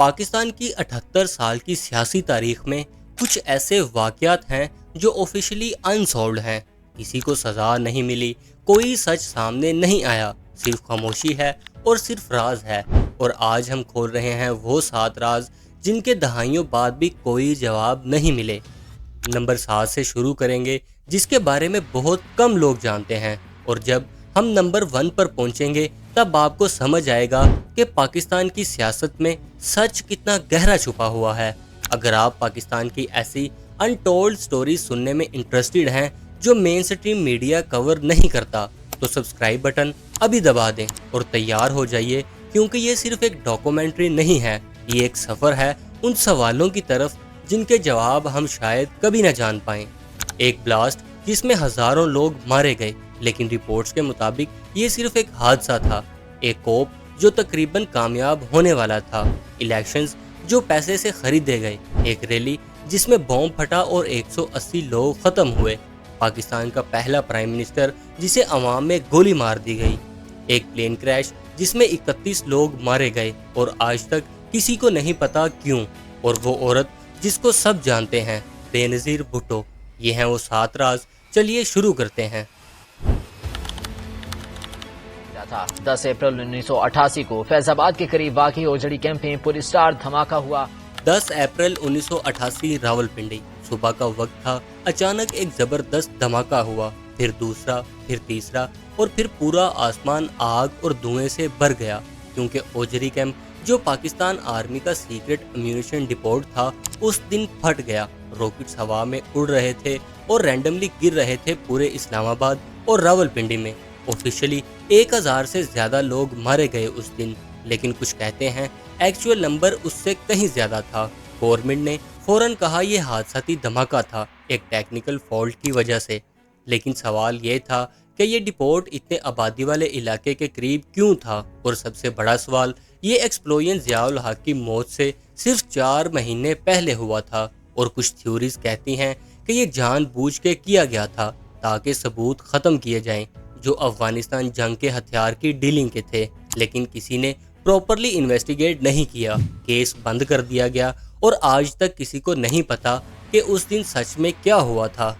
पाकिस्तान की 78 साल की सियासी तारीख में कुछ ऐसे वाक़यात हैं जो ऑफिशियली अनसॉल्व्ड हैं। किसी को सज़ा नहीं मिली, कोई सच सामने नहीं आया, सिर्फ खामोशी है और सिर्फ राज है। और आज हम खोल रहे हैं वो 7 राज जिनके दहाइयों बाद भी कोई जवाब नहीं मिले। नंबर 7 से शुरू करेंगे, जिसके बारे में बहुत कम लोग जानते हैं। और जब हम नंबर 1 पर पहुंचेंगे तब आपको समझ आएगा कि पाकिस्तान की सियासत में सच कितना गहरा छुपा हुआ है। अगर आप पाकिस्तान की ऐसी अनटोल्ड स्टोरी सुनने में इंटरेस्टेड हैं जो मेन स्ट्रीम मीडिया कवर नहीं करता, तो सब्सक्राइब बटन अभी दबा दें और तैयार हो जाइए, क्योंकि ये सिर्फ एक डॉक्यूमेंट्री नहीं है, ये एक सफ़र है उन सवालों की तरफ जिनके जवाब हम शायद कभी ना जान पाएं। एक ब्लास्ट जिसमें हजारों लोग मारे गए, लेकिन रिपोर्ट्स के मुताबिक ये सिर्फ एक हादसा था। एक कोप जो तकरीबन कामयाब होने वाला था। इलेक्शंस जो पैसे से खरीदे गए। एक रैली जिसमें बॉम्ब फटा और 180 लोग खत्म हुए। पाकिस्तान का पहला प्राइम मिनिस्टर जिसे अवाम में गोली मार दी गई। एक प्लेन क्रैश जिसमें 31 लोग मारे गए और आज तक किसी को नहीं पता क्यों। और वो औरत जिसको सब जानते हैं, बेनज़ीर भुट्टो। ये हैं वो 7 राज। चलिए शुरू करते हैं। 10 अप्रैल 1988 को फैजाबाद के करीब वाक़ई ओजड़ी कैंप में पुलिस स्टार धमाका हुआ। 10 अप्रैल 1988 रावलपिंडी। सुबह का वक्त था। अचानक एक जबरदस्त धमाका हुआ, फिर दूसरा, फिर तीसरा और फिर पूरा आसमान आग और धुएं से भर गया, क्योंकि ओजरी कैंप जो पाकिस्तान आर्मी का सीक्रेट अम्यूनिशन डिपोट था, उस दिन फट गया। रॉकेट्स हवा में उड़ रहे थे और रैंडमली गिर रहे थे पूरे इस्लामाबाद और रावलपिंडी में। ऑफिशियली 1000 से ज्यादा लोग मारे गए उस दिन, लेकिन कुछ कहते हैं एक्चुअल नंबर उससे कहीं ज्यादा था। गवर्नमेंट ने फौरन कहा यह हादसाती धमाका था, एक टेक्निकल फॉल्ट की वजह से। लेकिन सवाल ये था कि ये डिपोट इतने आबादी वाले इलाके के करीब क्यों था। और सबसे बड़ा सवाल, ये एक्सप्लोजन ज़ियाउल हक की मौत से सिर्फ 4 महीने पहले हुआ था। और कुछ थ्योरीज कहती हैं कि ये जानबूझ के किया गया था ताकि सबूत ख़त्म किए जाएं जो अफगानिस्तान जंग के हथियार की डीलिंग के थे। लेकिन किसी ने प्रॉपरली इन्वेस्टिगेट नहीं किया, केस बंद कर दिया गया और आज तक किसी को नहीं पता कि उस दिन सच में क्या हुआ था।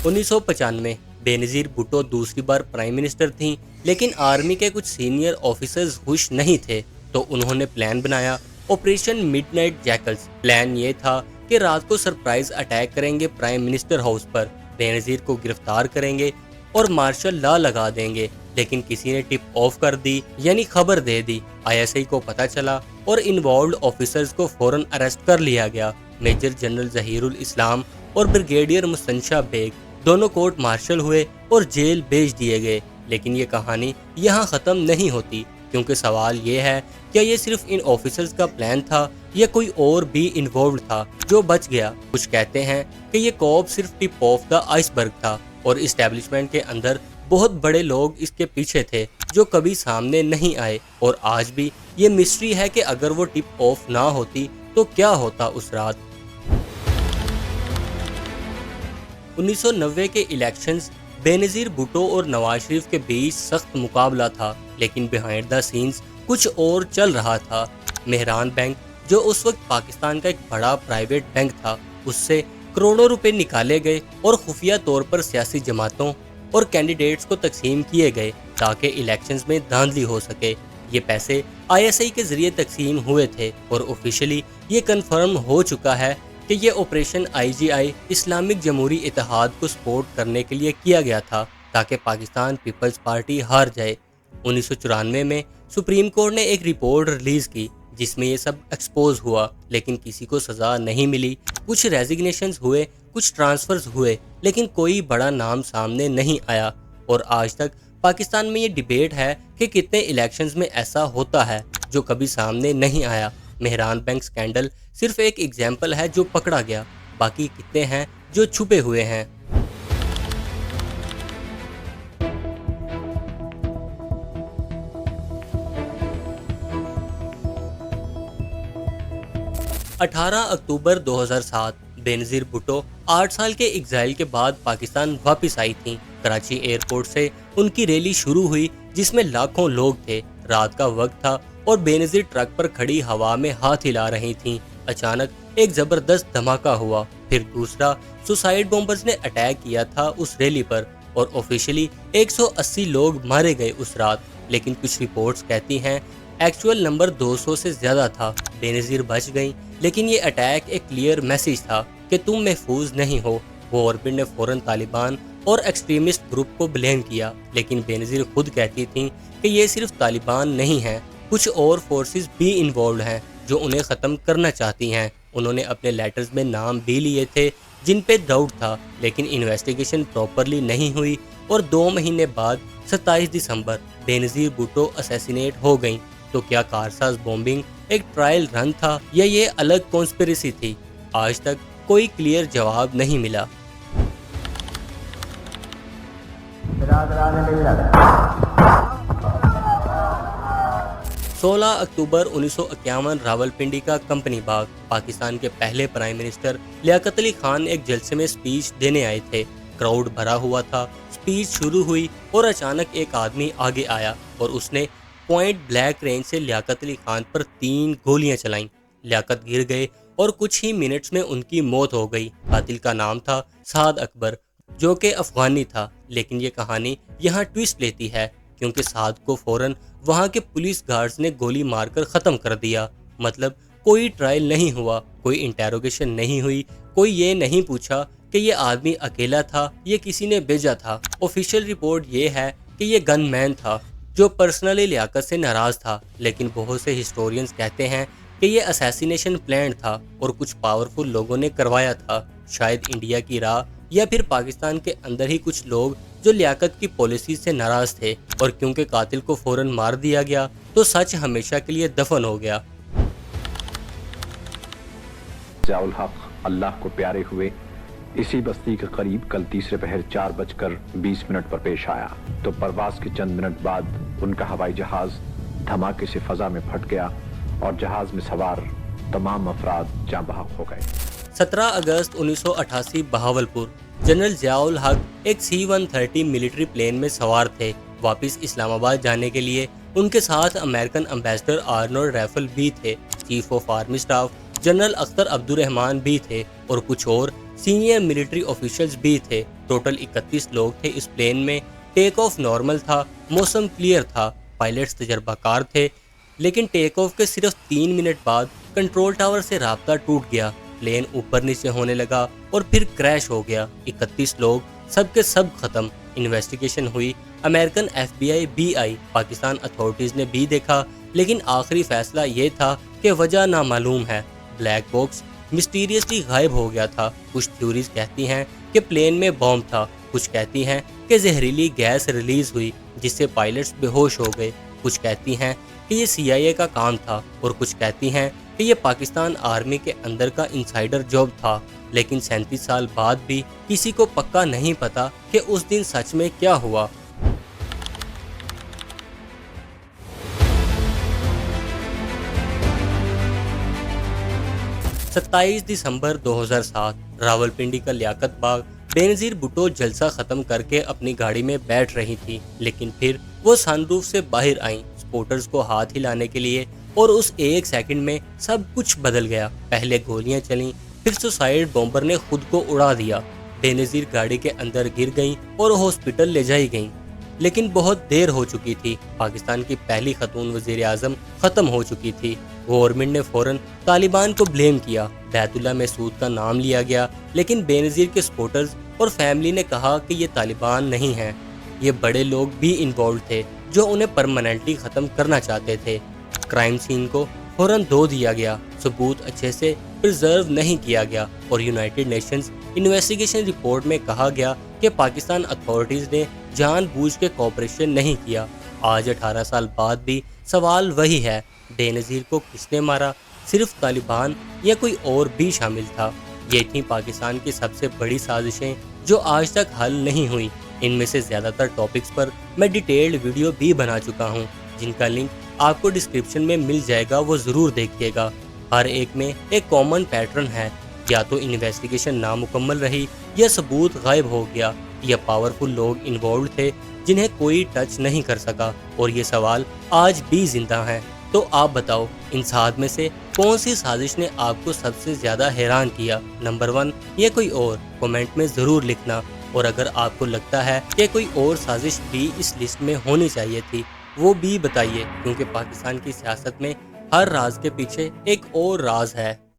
उन्नीस सौ 95 बेनज़ीर भुट्टो दूसरी बार प्राइम मिनिस्टर थीं, लेकिन आर्मी के कुछ सीनियर ऑफिसर्स खुश नहीं थे, तो उन्होंने प्लान बनाया, ऑपरेशन मिडनाइट जैकल्स। प्लान ये था कि रात को सरप्राइज अटैक करेंगे प्राइम मिनिस्टर हाउस पर, बेनज़ीर को गिरफ्तार करेंगे और मार्शल लॉ लगा देंगे। लेकिन किसी ने टिप ऑफ कर दी, यानी खबर दे दी। आईएसआई को पता चला और इन्वॉल्व्ड ऑफिसर्स को फौरन अरेस्ट कर लिया गया। मेजर जनरल जहीरुल इस्लाम और ब्रिगेडियर मुस्तनशा बेग दोनों कोर्ट मार्शल हुए और जेल भेज दिए गए। लेकिन ये कहानी यहाँ ख़त्म नहीं होती, क्योंकि सवाल ये है, क्या ये सिर्फ इन ऑफिसर्स का प्लान था या कोई और भी इन्वॉल्व था जो बच गया। कुछ कहते हैं कि ये कॉप सिर्फ टिप ऑफ द आइसबर्ग था और इस्टेब्लिशमेंट के अंदर बहुत बड़े लोग इसके पीछे थे जो कभी सामने नहीं आए। और आज भी ये मिस्ट्री है कि अगर वो टिप ऑफ ना होती तो क्या होता उस रात। 1990 के इलेक्शंस बेनज़ीर भुट्टो और नवाज शरीफ के बीच सख्त मुकाबला था, लेकिन बिहाइंड द सीन्स कुछ और चल रहा था। मेहरान बैंक, जो उस वक्त पाकिस्तान का एक बड़ा प्राइवेट बैंक था, उससे करोड़ों रुपए निकाले गए और खुफिया तौर पर सियासी जमातों और कैंडिडेट्स को तकसीम किए गए ताकि इलेक्शंस में धांधली हो सके। ये पैसे आईएसआई के जरिए तकसीम हुए थे और ऑफिशियली ये कंफर्म हो चुका है कि ये ऑपरेशन आईजीआई इस्लामिक जमहूरी इत्तेहाद को सपोर्ट करने के लिए किया गया था ताकि पाकिस्तान पीपल्स पार्टी हार जाए। 1994 में सुप्रीम कोर्ट ने एक रिपोर्ट रिलीज की जिसमें ये सब एक्सपोज हुआ, लेकिन किसी को सज़ा नहीं मिली। कुछ रेजिग्नेशंस हुए, कुछ ट्रांसफर्स हुए, लेकिन कोई बड़ा नाम सामने नहीं आया। और आज तक पाकिस्तान में ये डिबेट है कि कितने इलेक्शंस में ऐसा होता है जो कभी सामने नहीं आया। मेहरान बैंक स्कैंडल सिर्फ एक एग्जाम्पल है जो पकड़ा गया, बाकी कितने हैं जो छुपे हुए हैं। 18 अक्टूबर 2007 बेनज़ीर भुट्टो 8 साल के एग्जाइल के बाद पाकिस्तान वापस आई थीं। कराची एयरपोर्ट से उनकी रैली शुरू हुई जिसमें लाखों लोग थे। रात का वक्त था और बेनज़ीर ट्रक पर खड़ी हवा में हाथ हिला रही थीं। अचानक एक जबरदस्त धमाका हुआ, फिर दूसरा। सुसाइड बॉम्बर्स ने अटैक किया था उस रैली पर और ऑफिशियली 180 लोग मारे गए उस रात, लेकिन कुछ रिपोर्ट्स कहती हैं एक्चुअल नंबर 200 से ज़्यादा था। बेनज़ीर बच गई, लेकिन ये अटैक एक क्लियर मैसेज था कि तुम महफूज नहीं हो। गवर्नमेंट ने फ़ौरन तालिबान और एक्सट्रीमिस्ट ग्रुप को ब्लेम किया, लेकिन बेनज़ीर खुद कहती थीं कि ये सिर्फ तालिबान नहीं हैं, कुछ और फोर्सेस भी इन्वॉल्व हैं जो उन्हें ख़त्म करना चाहती हैं। उन्होंने अपने लेटर्स में नाम भी लिए थे जिन पे डाउट था, लेकिन इन्वेस्टिगेशन प्रॉपरली नहीं हुई और 2 महीने बाद 27 दिसंबर बेनज़ीर भुट्टो असैसिनेट हो गई। तो क्या कारसाज बॉम्बिंग एक ट्रायल रन था या ये अलग कॉन्स्पिरेसी थी? आज तक कोई क्लियर जवाब नहीं मिला। 16 अक्टूबर 1951 रावलपिंडी का कंपनी बाग। पाकिस्तान के पहले प्राइम मिनिस्टर लियाकत अली खान एक जलसे में स्पीच देने आए थे। क्राउड भरा हुआ था। स्पीच शुरू हुई और अचानक एक आदमी आगे आया और उसने पॉइंट ब्लैंक रेंज से लियाकत अली खान पर 3 गोलियां चलाईं। लियाकत गिर गए और कुछ ही मिनट्स में उनकी मौत हो गई। कातिल का नाम था साद अकबर, जो कि अफगानी था। लेकिन ये कहानी यहाँ ट्विस्ट लेती है क्योंकि साद को फौरन वहाँ के पुलिस गार्ड्स ने गोली मारकर ख़त्म कर दिया। मतलब कोई ट्रायल नहीं हुआ, कोई इंटेरोगेशन नहीं हुई, कोई ये नहीं पूछा कि ये आदमी अकेला था, ये किसी ने भेजा था। ऑफिशियल रिपोर्ट ये है कि ये गनमैन था जो पर्सनली लियाकत से नाराज़ था, लेकिन बहुत से हिस्टोरियंस कहते हैं कि ये असैसिनेशन प्लान था और कुछ पावरफुल लोगों ने करवाया था। शायद इंडिया की राह या फिर पाकिस्तान के अंदर ही कुछ लोग जो लियाकत की पॉलिसी से नाराज थे, और क्योंकि कातिल को फौरन मार दिया गया तो सच हमेशा के लिए दफन हो गया। ज़ियाउल हक अल्लाह को प्यारे हुए इसी बस्ती के करीब कल तीसरे पहर 4:20 पर पेश आया तो परवाज के चंद मिनट बाद उनका हवाई जहाज धमाके से फजा में फट गया और जहाज में सवार तमाम अफराद जाँ बहक हो गए। 17 अगस्त 1988 बहावलपुर। जनरल ज़ियाउल हक एक C-130 मिलिट्री प्लेन में सवार थे। वापस इस्लामाबाद जाने के लिए उनके साथ अमेरिकन एम्बेसडर आर्नोल्ड रैफल भी थे। Chief of army staff general Akhtar Abdurrahman भी थे और कुछ और सीनियर मिलिट्री ऑफिशियल्स भी थे। टोटल 31 लोग थे इस प्लेन में। टेक ऑफ नॉर्मल था, मौसम क्लियर था, पायलट्स तजर्बाकार थे, लेकिन टेक ऑफ के सिर्फ 3 मिनट बाद कंट्रोल टावर से राब्ता टूट गया। प्लेन ऊपर नीचे होने लगा और फिर क्रैश हो गया। 31 लोग, सब के सब खत्म। इन्वेस्टिगेशन हुई, अमेरिकन FBI भी आई, पाकिस्तान अथॉरिटीज़ ने भी देखा, लेकिन आखिरी फैसला ये था कि वजह नामालूम है। ब्लैक बॉक्स मिस्टीरियसली गायब हो गया था। कुछ थ्योरीज कहती हैं कि प्लेन में बॉम्ब था, कुछ कहती हैं कि जहरीली गैस रिलीज हुई जिससे पायलट्स बेहोश हो गए, कुछ कहती हैं कि ये CIA का काम था और कुछ कहती हैं कि ये पाकिस्तान आर्मी के अंदर का इनसाइडर जॉब था। लेकिन 37 साल बाद भी किसी को पक्का नहीं पता कि उस दिन सच में क्या हुआ। सत्ताईस दिसंबर 2007 रावलपिंडी का लियाकत बाग। बेनज़ीर भुट्टो जलसा खत्म करके अपनी गाड़ी में बैठ रही थी, लेकिन फिर वो सनरूफ से बाहर आई सपोर्टर्स को हाथ हिलाने के लिए, और उस 1 सेकंड में सब कुछ बदल गया। पहले गोलियां चलीं, फिर सुसाइड बॉम्बर ने खुद को उड़ा दिया। बेनज़ीर गाड़ी के अंदर गिर गईं और हॉस्पिटल ले जाई गईं, लेकिन बहुत देर हो चुकी थी। पाकिस्तान की पहली खतून वज़ीर आज़म ख़त्म हो चुकी थी। गवर्नमेंट ने फ़ौरन तालिबान को ब्लेम किया। बैतुल्ला मसूद का नाम लिया गया, लेकिन बेनज़ीर के सपोर्टर्स और फैमिली ने कहा कि ये तालिबान नहीं हैं, ये बड़े लोग भी इन्वॉल्व थे जो उन्हें परमानेंटली ख़त्म करना चाहते थे। क्राइम सीन को फ़ौरन धो दिया गया, सबूत अच्छे से प्रिजर्व नहीं किया गया और यूनाइटेड नेशंस इन्वेस्टिगेशन रिपोर्ट में कहा गया कि पाकिस्तान अथॉरिटीज़ ने जानबूझ के कोऑपरेशन नहीं किया। आज 18 साल बाद भी सवाल वही है, बेनज़ीर को किसने मारा? सिर्फ तालिबान या कोई और भी शामिल था? ये थी पाकिस्तान की सबसे बड़ी साजिशें जो आज तक हल नहीं हुई। इनमें से ज़्यादातर टॉपिक्स पर मैं डिटेल्ड वीडियो भी बना चुका हूँ, जिनका लिंक आपको डिस्क्रिप्शन में मिल जाएगा, वो ज़रूर देखिएगा। हर एक में एक कॉमन पैटर्न है, या तो इन्वेस्टिगेशन नामुकम्मल रही, या सबूत गायब हो गया, या पावरफुल लोग इन्वॉल्व थे जिन्हें कोई टच नहीं कर सका, और ये सवाल आज भी जिंदा हैं। तो आप बताओ, इन 7 में से कौन सी साजिश ने आपको सबसे ज़्यादा हैरान किया? नंबर 1 या कोई और? कमेंट में ज़रूर लिखना। और अगर आपको लगता है कि कोई और साजिश भी इस लिस्ट में होनी चाहिए थी, वो भी बताइए, क्योंकि पाकिस्तान की सियासत में हर राज के पीछे एक और राज है।